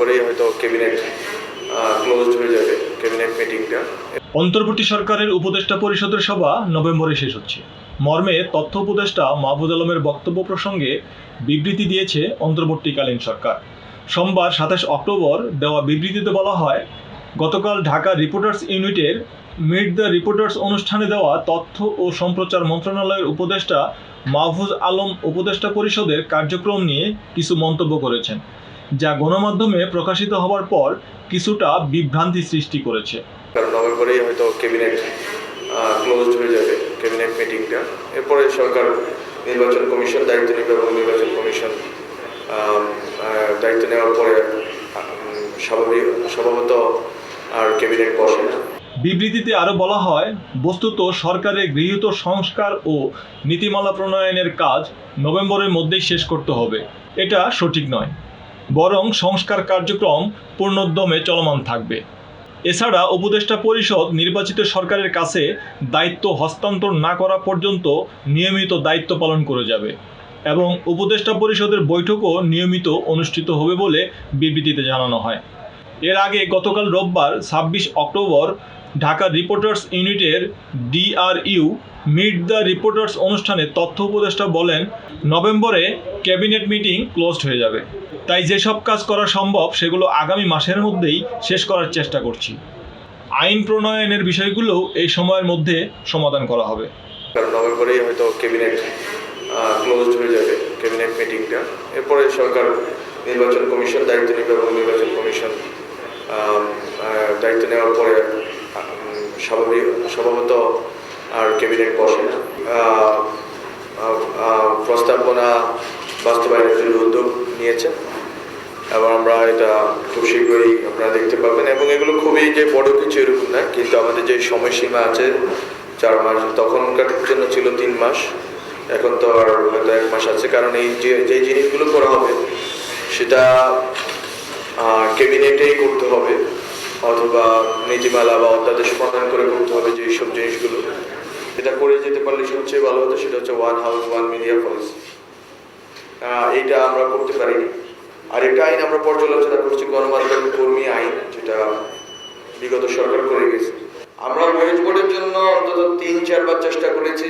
নভেম্বরেই হয়তো cabinet closed হয়ে যাবে, ক্যাবিনেট মিটিংটা। অন্তর্বর্তী সরকারের উপদেষ্টা পরিষদের সভা নভেম্বরে শেষ হচ্ছে। মর্মে তথ্য উপদেষ্টা মাহফুজ আলমের বক্তব্য প্রসঙ্গে বিবৃতি দিয়েছে অন্তর্বর্তীকালীন সরকার। সোমবার 27 অক্টোবর দেওয়া বিবৃতিতে বলা হয়, গতকাল ঢাকা রিপোর্টার্স ইউনিটের মিট দ্য রিপোর্টার্স অনুষ্ঠানে দেওয়া তথ্য ও সম্প্রচার মন্ত্রণালয়ের উপদেষ্টা মাহফুজ আলম উপদেষ্টা পরিষদের কার্যক্রম নিয়ে কিছু মন্তব্য করেছেন, যা গণমাধ্যমে প্রকাশিত হওয়ার পর কিছুটা বিভ্রান্তি সৃষ্টি করেছে। কারণ নভেম্বরেই হয়তো ক্যাবিনেট ক্লোজড হয়ে যাবে, ক্যাবিনেট মিটিংটা। এরপরে সরকার নির্বাচন কমিশন দায়িত্ব নেবে এবং নির্বাচন কমিশন দায়িত্ব নেওয়ার পরে স্বভাবত আর ক্যাবিনেট বসে না। বিবৃতিতে আরও বলা হয়, বস্তুত সরকারের গৃহীত সংস্কার ও নীতিমালা প্রণয়নের কাজ নভেম্বরের মধ্যেই শেষ করতে হবে। এটা সঠিক নয়, বরং সংস্কার কার্যক্রম পূর্ণোদ্যমে চলমান থাকবে। এছাড়া উপদেষ্টা পরিষদ নির্বাচিত সরকারের কাছে দায়িত্ব হস্তান্তর না করা পর্যন্ত নিয়মিত দায়িত্ব পালন করে যাবে এবং উপদেষ্টা পরিষদের বৈঠকও নিয়মিত অনুষ্ঠিত হবে বলে বিবৃতিতে জানানো হয়। এর আগে গতকাল রোববার 26 অক্টোবর ঢাকা রিপোর্টার্স ইউনিটের DRU মিট দ্য রিপোর্টার্স অনুষ্ঠানে তথ্য উপদেষ্টা বলেন, নভেম্বরে ক্যাবিনেট মিটিং ক্লোজড হয়ে যাবে, তাই যেসব কাজ করা সম্ভব সেগুলো আগামী মাসের মধ্যেই শেষ করার চেষ্টা করছি। আইন প্রণয়নের বিষয়গুলো এই সময়ের মধ্যে সমাধান করা হবে। কারণ নভেম্বরেই হয়তো ক্যাবিনেট ক্লোজড হয়ে যাবে, ক্যাবিনেট মিটিংটা। এরপরে সরকার নির্বাচন কমিশন দায়িত্ব নেবে এবং নির্বাচন কমিশন দায়িত্ব নেওয়ার পরে স্বভাবত আর ক্যাবিনেট বসে না। প্রস্তাবনা বাস্তবায়নের জন্য উদ্যোগ নিয়েছেন এবং আমরা এটা খুব শীঘ্রই আপনারা দেখতে পাবেন। এবং এগুলো খুবই যে বড় কিছু এরকম না, কিন্তু আমাদের যে সময়সীমা আছে 4 মাস, তখনকার জন্য ছিল 3 মাস, এখন তো আর হয়তো 1 মাস আছে। কারণ এই যে জিনিসগুলো করা হবে সেটা ক্যাবিনেটেই করতে হবে, অথবা নীতিমালা বা অধ্যাদেশ প্রণয়ন করে করতে হবে। যে সব জিনিসগুলো এটা করে যেতে পারলে সবচেয়ে ভালো হতো, সেটা হচ্ছে one house one media policy. এইটা আমরা করতে পারিনি। আর একটা আইন আমরা পর্যালোচনা করছি, গণমাধ্যম কর্মী আইন, যেটা বিগত সরকার করে গেছে। আমরা ওয়েজ বোর্ডের জন্য অন্তত 3-4 বার চেষ্টা করেছি।